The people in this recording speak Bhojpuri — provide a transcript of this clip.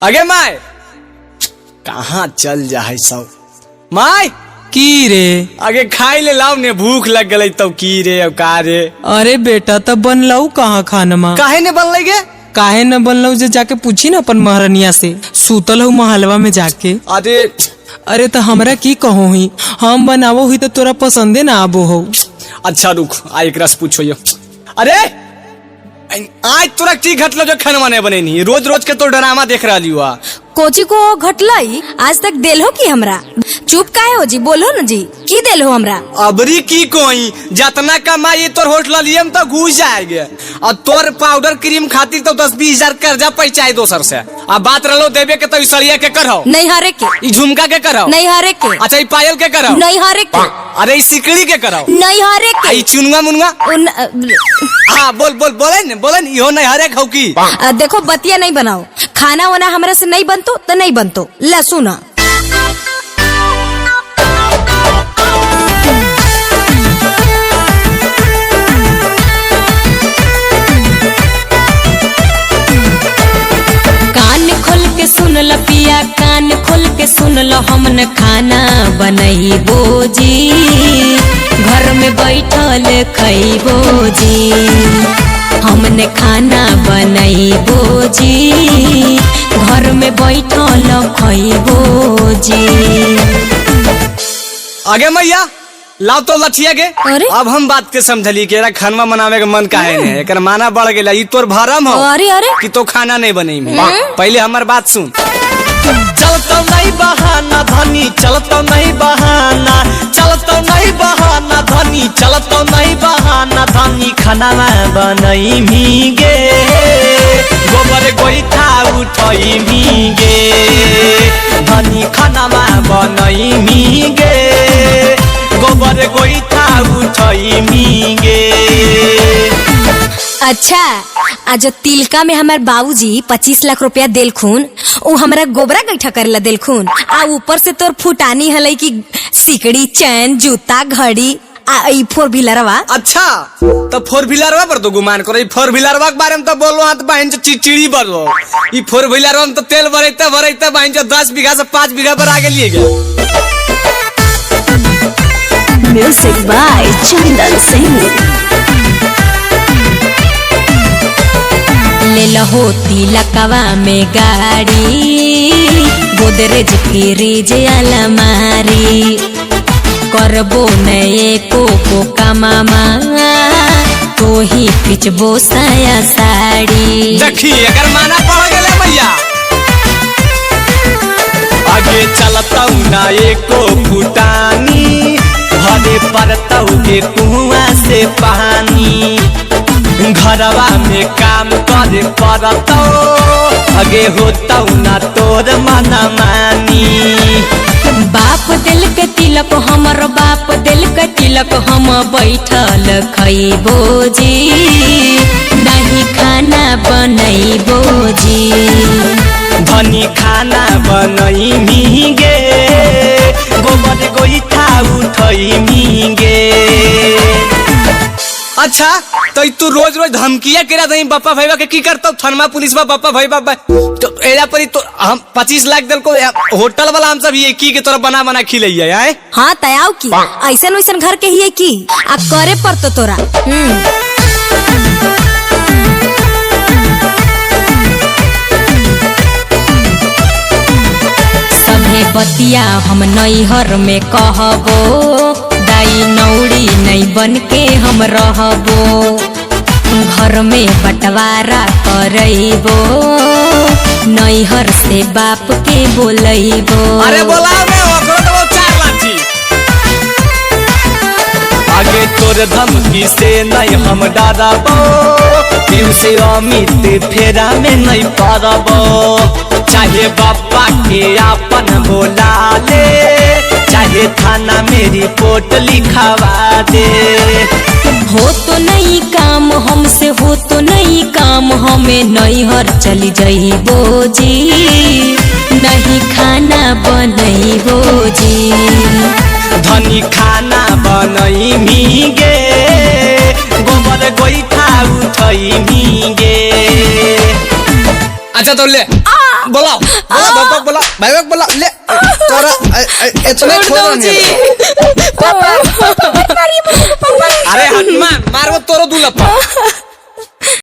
अगे माय कहाँ चल जा है सब माय की रे? आगे खाई ले लाओ ने भूख लग गई तब की रे अब का रे। अरे बेटा तब बनलाऊ कहाँ खाना में? काहे ने बन लगे? काहे न बनलाऊ जे जाके पूछी ना अपन महारानिया से, सूतल हो महलवा में जाके। अरे तो हमरा की कहो ही, हम बनावो हुई तो तोरा पसंदे ना आबो हो। अच्छा रुक आ एक रस पूछो ये। अरे आज तोरा की घटलो जो खाना नहीं बने नहीं, रोज रोज के तो ड्रामा देख रहा लियो। कोची को घटलाई आज तक देल हो की हमरा? चुप काहे हो जी, बोलो न जी की देल हो हमरा? अबरी की कोई जतना कमाई तोर होटल लियम तो घुस जाएगा और तोर पाउडर क्रीम खातिर तो 10-20 हजार कर्जा पैचाए दोसर से। अब बात रलो देवे के तो सड़िया के करहो नहीं हरे के, ई झुमका के करहो नहीं हरे के, अच्छा ई पायल के करहो नहीं हरे के, अरे ई सिकड़ी के करहो नहीं हरे के, आई चुनुआ मुनुआ हाँ बोले न इहो नहीं हरे खाऊ की। देखो बतिया नहीं बनाओ, खाना वाना हमरा से नहीं बनतो तो नहीं बनतो। ला सुना सुन ल पिया, कान खोल के सुन लो, हमने खाना बनैबो जी, घर में बैठल खैबो जी, हमने खाना बनैबो जी, घर में बैठल खैबो जी। आगे मैया लाओ तो लठिया के। अब हम बात के समझली कि खाना बनावे के मन काहे ने, एकर माना बढ़ गेला, ई तोर भरम हो कि तो खाना नहीं बने में। पहले हमार बात सुन। चलतो नहीं बहाना धनी, चलतो नहीं बहाना, चलतो नहीं बहाना धनी, चलतो नहीं बहाना धनी, खाना बनई मीगे, गोबर गोईठा उठई मीगे धनी, खाना बनई मीगे, गोबर गोईठा उठई मीगे। अच्छा आज तिलका में हमार बाबूजी 25 लाख रुपया देल खून, वो हमरा गोबरा गैठा करेला देल खून, आ ऊपर से तोर फुटानी हलई की सिकड़ी, चैन, जूता, घड़ी आ ई 4 व्हीलरवा। अच्छा तो 4 व्हीलरवा पर तो गुमान करो, ई 4 व्हीलरवा के बारे में तो बोलो हाथ बहन चिड़चिड़ी बरो, ई 4 व्हीलरवा में तो तेल भरते बहन 10 बीघा से 5 बीघा पर आगे लिए गए। Music by Chandan Singh. ले लहो तिलकवा में गाड़ी, गोदरेज फ्रिज अलमारी, करबो नए को कमामा, तो ही पिचबो साया साड़ी। देखी अगर माना पड़ गए मैया आगे चलता ना एको फुटानी, भरे पड़ता के कुआं से पानी, घरवा में काम करे पड़ता, आगे होता ना तोर मना मानी। बाप दिल के तिलक, हमर बाप दिल के तिलक, हम बैठल खैबो जी, नहीं खाना बनैबो जी, धनी खाना बनई मीगे, गोबर गोईठा उठई मीगे। अच्छा तो तू रोज रोज धमकिया करा दही बापा भाईबा के की करता थाना पुलिस बा बापा भाईबा तो एरा पर तो हम 25 लाख दल को होटल वाला हम सब ये की के तोरा बना खिलैया है। हाँ तयाव की ऐसन वैसन घर के ही की आ करे पर तो तोरा। सभे बतिया हम नैहर में कहबो, दाई नौड़ी नहीं बन के हम रहबो, घर में बंटवारा करैबो, नैहर से बाप के बोलैबो। अरे बोला में ओकरो तो 4 लाठी। आगे तोर धमकी से नहीं हम डरबो, दिल से अमित फेरा में नहीं पड़बो, चाहे बापा के आपन बोला ले, चाहे थाना में रिपोर्ट लिखवा दे। हो तो नहीं काम हमसे, हो तो नहीं काम, हमें नैहर चली जाइबो जी, नहीं खाना बनैबो जी, धनी खाना बनई मीगे, गोबर गोईठा उठई मीगे। अच्छा तो ले बोला पापा बोला भाई बोला ले तोरा इतने खोल नहीं। अरे हनुमान मारो तोरो दूल्हा